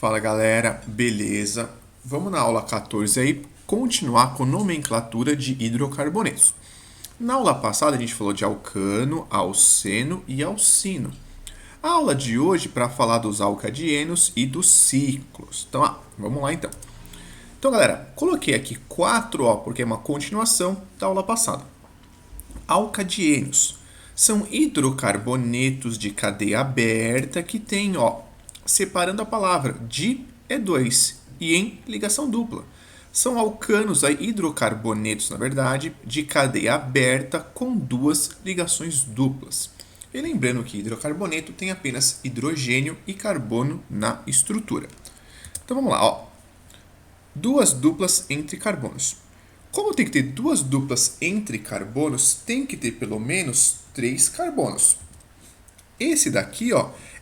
Fala galera, beleza? Vamos na aula 14 aí continuar com nomenclatura de hidrocarbonetos. Na aula passada a gente falou de alcano, alceno e alcino. A aula de hoje para falar dos alcadienos e dos ciclos. Então, vamos lá então. Então galera, coloquei aqui 4, porque é uma continuação da aula passada. Alcadienos são hidrocarbonetos de cadeia aberta que tem, separando a palavra, di é 2 e em ligação dupla. São alcanos, hidrocarbonetos, na verdade, de cadeia aberta com 2 ligações duplas. E lembrando que hidrocarboneto tem apenas hidrogênio e carbono na estrutura. Então vamos lá, 2 duplas entre carbonos. Como tem que ter 2 duplas entre carbonos, tem que ter pelo menos 3 carbonos. Esse daqui,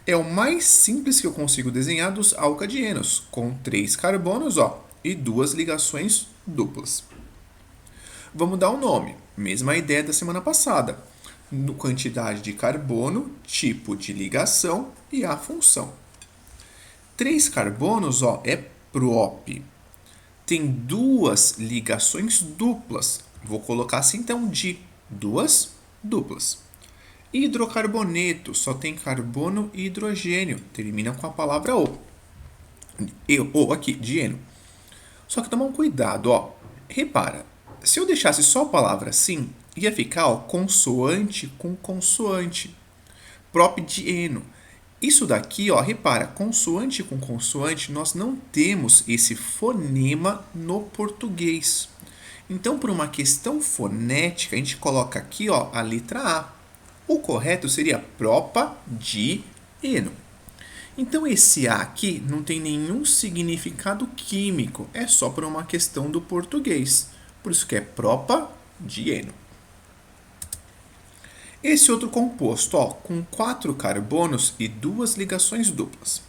é o mais simples que eu consigo desenhar dos alcadienos, com 3 carbonos, e 2 ligações duplas. Vamos dar um nome, mesma ideia da semana passada. Quantidade de carbono, tipo de ligação e a função. 3 carbonos, é prop. Tem 2 ligações duplas. Vou colocar assim então de 2 duplas. Hidrocarboneto só tem carbono e hidrogênio. Termina com a palavra O. Ou aqui, dieno. Só que toma um cuidado, Repara, se eu deixasse só a palavra assim, ia ficar consoante com consoante. Dieno. Isso daqui, repara, consoante com consoante, nós não temos esse fonema no português. Então, por uma questão fonética, a gente coloca aqui, a letra A. O correto seria dieno. Então, esse A aqui não tem nenhum significado químico, é só por uma questão do português. Por isso que é dieno. Esse outro composto, com 4 carbonos e 2 ligações duplas.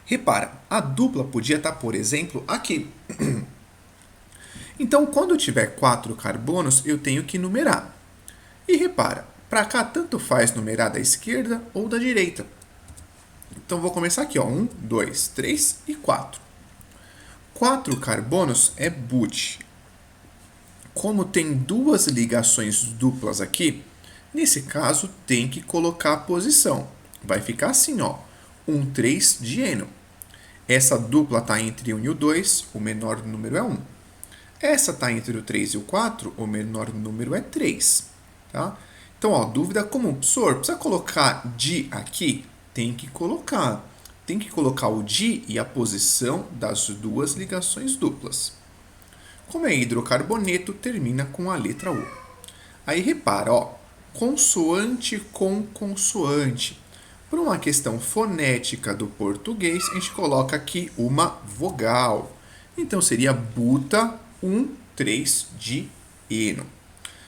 Repara, a dupla podia estar, por exemplo, aqui. Então, quando eu tiver 4 carbonos, eu tenho que numerar. E repara, para cá tanto faz numerar da esquerda ou da direita. Então, vou começar aqui, 1, 2, 3 e 4. 4 carbonos é but. Como tem 2 ligações duplas aqui, nesse caso, tem que colocar a posição. Vai ficar assim, 3 dieno. Essa dupla está entre 1 e o 2, o menor número é 1. Essa está entre o 3 e o 4, o menor número é 3. Tá? Então, dúvida comum. Professor, precisa colocar di aqui? Tem que colocar. Tem que colocar o di e a posição das 2 ligações duplas. Como é hidrocarboneto, termina com a letra U. Aí repara, consoante com consoante. Por uma questão fonética do português, a gente coloca aqui uma vogal. Então, seria buta 3 dieno.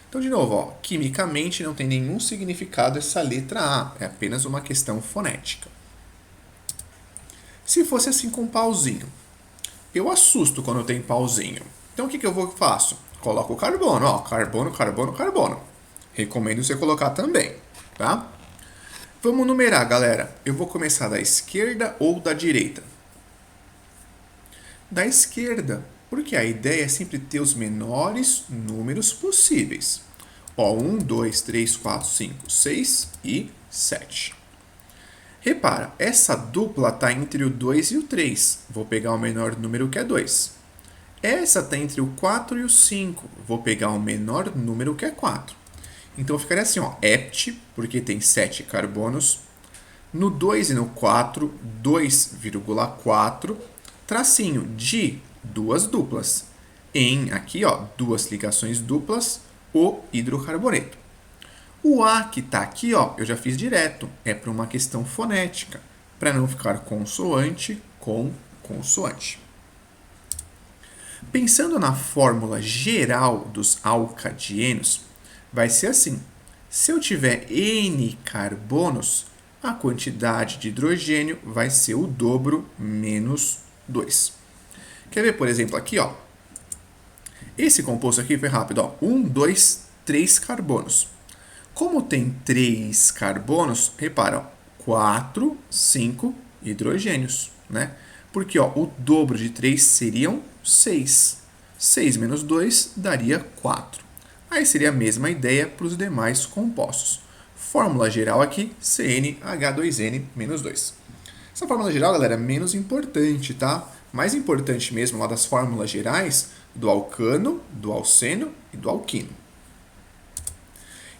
Então, de novo, quimicamente não tem nenhum significado essa letra A. É apenas uma questão fonética. Se fosse assim com pauzinho, eu assusto quando tem pauzinho. Então, o que eu faço? Coloco o carbono, carbono, carbono, carbono. Recomendo você colocar também, tá? Vamos numerar, galera. Eu vou começar da esquerda ou da direita? Da esquerda, porque a ideia é sempre ter os menores números possíveis. 1, 2, 3, 4, 5, 6 e 7. Repara, essa dupla está entre o 2 e o 3. Vou pegar o menor número que é 2. Essa está entre o 4 e o 5. Vou pegar o menor número que é 4. Então, ficaria assim, hept, porque tem 7 carbonos. No 2 e no 4, 2,4. Tracinho de 2 duplas. Em, aqui, 2 ligações duplas, o hidrocarboneto. O A que está aqui, eu já fiz direto. É para uma questão fonética, para não ficar consoante com consoante. Pensando na fórmula geral dos alcadienos, vai ser assim. Se eu tiver N carbonos, a quantidade de hidrogênio vai ser o dobro menos 2. Quer ver, por exemplo, aqui, Esse composto aqui foi rápido, 1, 2, 3 carbonos. Como tem 3 carbonos, repara, 4, 5 hidrogênios, né? Porque ó, o dobro de 3 seriam 6. 6 menos 2 daria 4. Aí seria a mesma ideia para os demais compostos. Fórmula geral aqui, CnH2n menos 2. Essa fórmula geral, galera, é menos importante, tá? Mais importante mesmo lá das fórmulas gerais do alcano, do alceno e do alquino.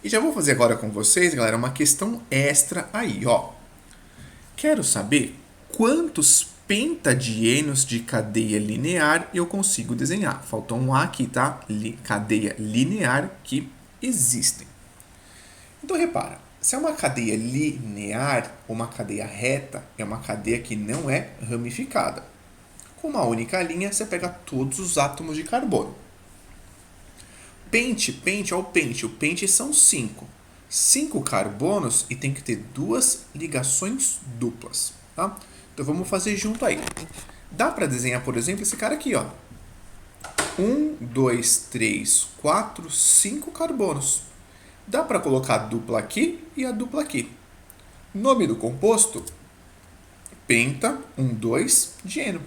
E já vou fazer agora com vocês, galera, uma questão extra aí, ó. Quero saber quantos pentadienos de cadeia linear eu consigo desenhar. Faltou um A aqui, tá? Cadeia linear que existem. Então, repara, se é uma cadeia linear ou uma cadeia reta, é uma cadeia que não é ramificada. Com uma única linha, você pega todos os átomos de carbono. Pente, ó, o pente são 5. 5 carbonos e tem que ter 2 ligações duplas, tá? Então vamos fazer junto aí. Dá para desenhar, por exemplo, esse cara aqui, ó. 1, 2, 3, 4, 5 carbonos. Dá para colocar a dupla aqui e a dupla aqui. Nome do composto? Penta 1, 2, dieno.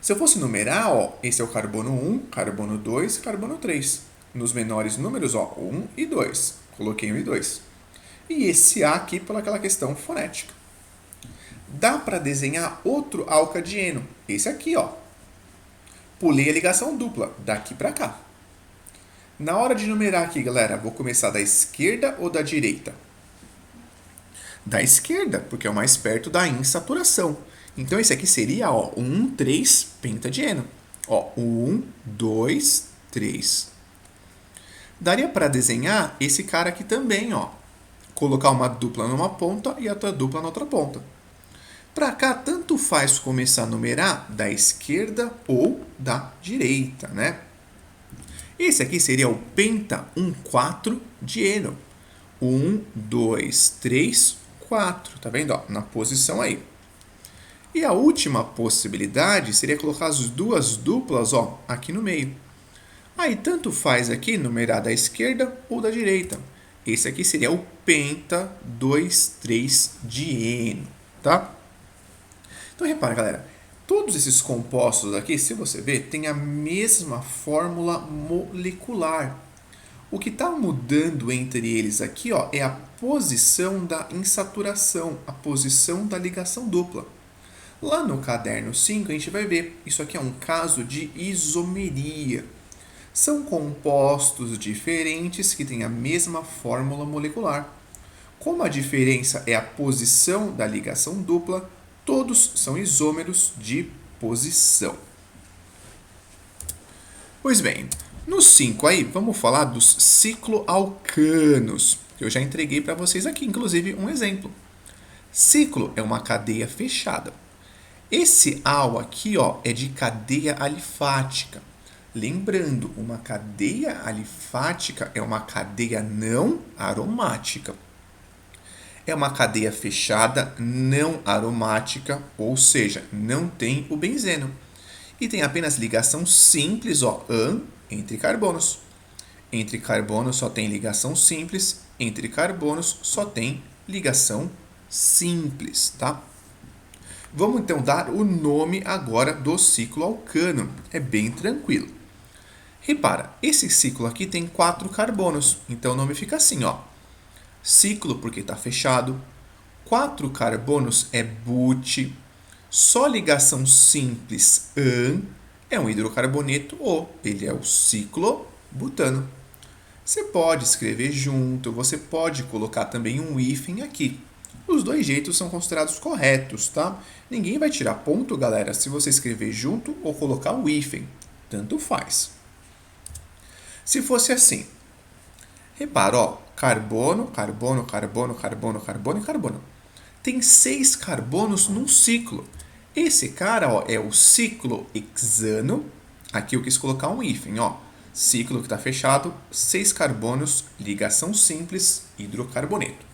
Se eu fosse numerar, ó, esse é o carbono 1, carbono 2 e carbono 3. Nos menores números, ó, 1 e 2. Coloquei 1 e 2. E esse A aqui pelaquela questão fonética. Dá para desenhar outro alcadieno. Esse aqui, ó. Pulei a ligação dupla, daqui para cá. Na hora de numerar aqui, galera, vou começar da esquerda ou da direita? Da esquerda, porque é o mais perto da insaturação. Então, esse aqui seria, ó, 1, 3, pentadieno. Ó, 1, 2, 3. Daria para desenhar esse cara aqui também, ó. Colocar uma dupla numa ponta e outra dupla na outra ponta. Para cá, tanto faz começar a numerar da esquerda ou da direita, né? Esse aqui seria o penta 1, 4 dieno. 1, 2, 3, 4. Tá vendo? Ó, na posição aí. E a última possibilidade seria colocar as duas duplas, ó, aqui no meio. Aí, tanto faz aqui numerar da esquerda ou da direita. Esse aqui seria o penta 2, 3 dieno, tá? Então, repara, galera. Todos esses compostos aqui, se você ver, tem a mesma fórmula molecular. O que está mudando entre eles aqui, ó, é a posição da insaturação, a posição da ligação dupla. Lá no caderno 5, a gente vai ver, isso aqui é um caso de isomeria. São compostos diferentes que têm a mesma fórmula molecular. Como a diferença é a posição da ligação dupla, todos são isômeros de posição. Pois bem, no 5 aí, vamos falar dos cicloalcanos. Eu já entreguei para vocês aqui, inclusive, um exemplo. Ciclo é uma cadeia fechada. Esse al aqui, ó, é de cadeia alifática. Lembrando, uma cadeia alifática é uma cadeia não aromática. É uma cadeia fechada não aromática, ou seja, não tem o benzeno. E tem apenas ligação simples, ó, an, entre carbonos. Entre carbonos só tem ligação simples, entre carbonos só tem ligação simples, tá? Vamos então dar o nome agora do ciclo alcano. É bem tranquilo. Repara, esse ciclo aqui tem 4 carbonos, então o nome fica assim, ó. Ciclo porque está fechado. 4 carbonos é but. Só ligação simples an é um hidrocarboneto O. Ele é o ciclobutano. Você pode escrever junto, você pode colocar também um hífen aqui. Os dois jeitos são considerados corretos, tá? Ninguém vai tirar ponto, galera, se você escrever junto ou colocar o hífen. Tanto faz. Se fosse assim, repara, ó, carbono, carbono, carbono, carbono, carbono e carbono. Tem 6 carbonos num ciclo. Esse cara, ó, é o ciclohexano. Aqui eu quis colocar um hífen, ó. Ciclo que está fechado, 6 carbonos, ligação simples, hidrocarboneto.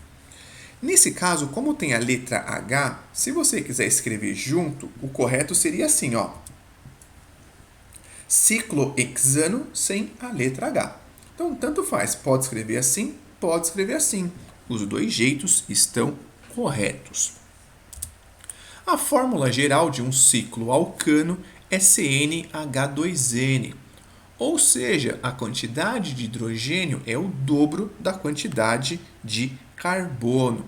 Nesse caso, como tem a letra H, se você quiser escrever junto, o correto seria assim, ó. Ciclohexano sem a letra H. Então, tanto faz. Pode escrever assim, pode escrever assim. Os dois jeitos estão corretos. A fórmula geral de um ciclo alcano é CnH2n, ou seja, a quantidade de hidrogênio é o dobro da quantidade de carbono.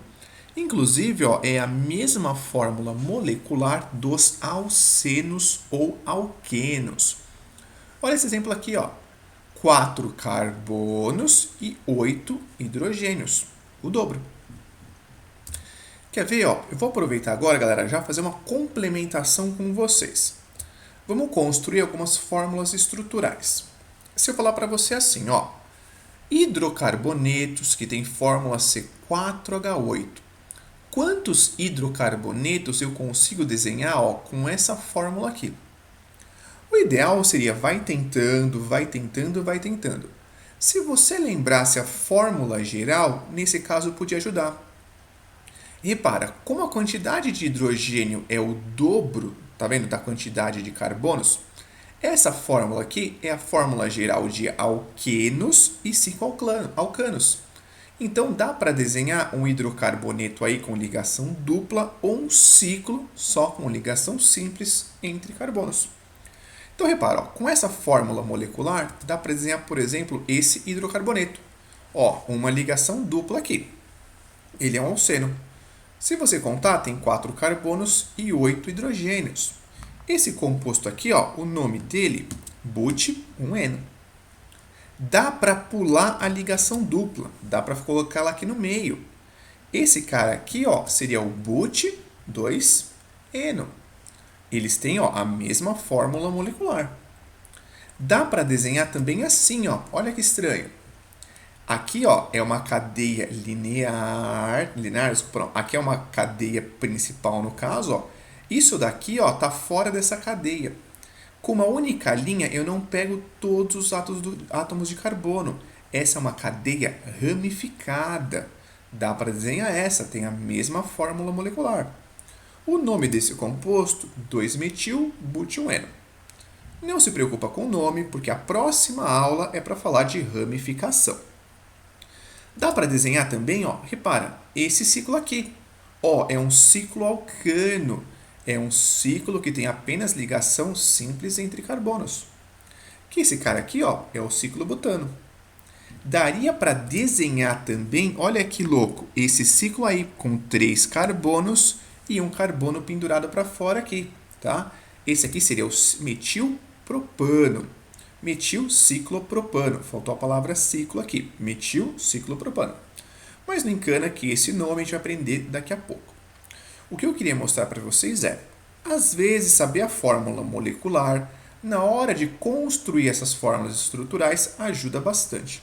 Inclusive, ó, é a mesma fórmula molecular dos alcenos ou alquenos. Olha esse exemplo aqui, ó. 4 carbonos e 8 hidrogênios, o dobro. Quer ver, ó? Eu vou aproveitar agora, galera, já fazer uma complementação com vocês. Vamos construir algumas fórmulas estruturais. Se eu falar para você assim, ó, hidrocarbonetos que tem fórmula C4H8. Quantos hidrocarbonetos eu consigo desenhar, ó, com essa fórmula aqui? O ideal seria vai tentando, vai tentando, vai tentando. Se você lembrasse a fórmula geral, nesse caso podia ajudar. Repara, como a quantidade de hidrogênio é o dobro, tá vendo, da quantidade de carbonos, essa fórmula aqui é a fórmula geral de alquenos e cicloalcanos. Então dá para desenhar um hidrocarboneto aí com ligação dupla ou um ciclo só com ligação simples entre carbonos. Então repara, ó, com essa fórmula molecular dá para desenhar, por exemplo, esse hidrocarboneto. Ó, uma ligação dupla aqui. Ele é um alceno. Se você contar, tem 4 carbonos e 8 hidrogênios. Esse composto aqui, ó, o nome dele, but-1-eno. Dá para pular a ligação dupla, dá para colocá-la aqui no meio. Esse cara aqui, ó, seria o but-2-eno. Eles têm, ó, a mesma fórmula molecular. Dá para desenhar também assim, ó. Olha que estranho. Aqui, ó, é uma cadeia linear, desculpa, não. Aqui é uma cadeia principal no caso, ó. Isso daqui, ó, tá fora dessa cadeia. Com uma única linha, eu não pego todos os átomos de carbono. Essa é uma cadeia ramificada. Dá para desenhar essa, tem a mesma fórmula molecular. O nome desse composto, 2-metil-but-1-eno. Não se preocupa com o nome, porque a próxima aula é para falar de ramificação. Dá para desenhar também, ó, repara, esse ciclo aqui. Ó, é um ciclo alcano. É um ciclo que tem apenas ligação simples entre carbonos. Que esse cara aqui, ó, é o ciclo butano. Daria para desenhar também, olha que louco, esse ciclo aí com 3 carbonos e um carbono pendurado para fora aqui, tá? Esse aqui seria o metilpropano. Metilciclopropano. Faltou a palavra ciclo aqui. Metilciclopropano. Mas não encana que esse nome a gente vai aprender daqui a pouco. O que eu queria mostrar para vocês é, às vezes, saber a fórmula molecular, na hora de construir essas fórmulas estruturais, ajuda bastante.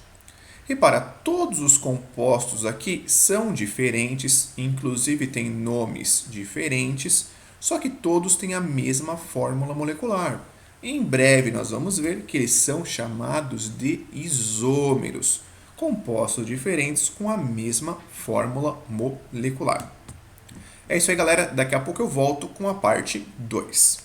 Repara, todos os compostos aqui são diferentes, inclusive têm nomes diferentes, só que todos têm a mesma fórmula molecular. Em breve nós vamos ver que eles são chamados de isômeros, compostos diferentes com a mesma fórmula molecular. É isso aí, galera. Daqui a pouco eu volto com a parte 2.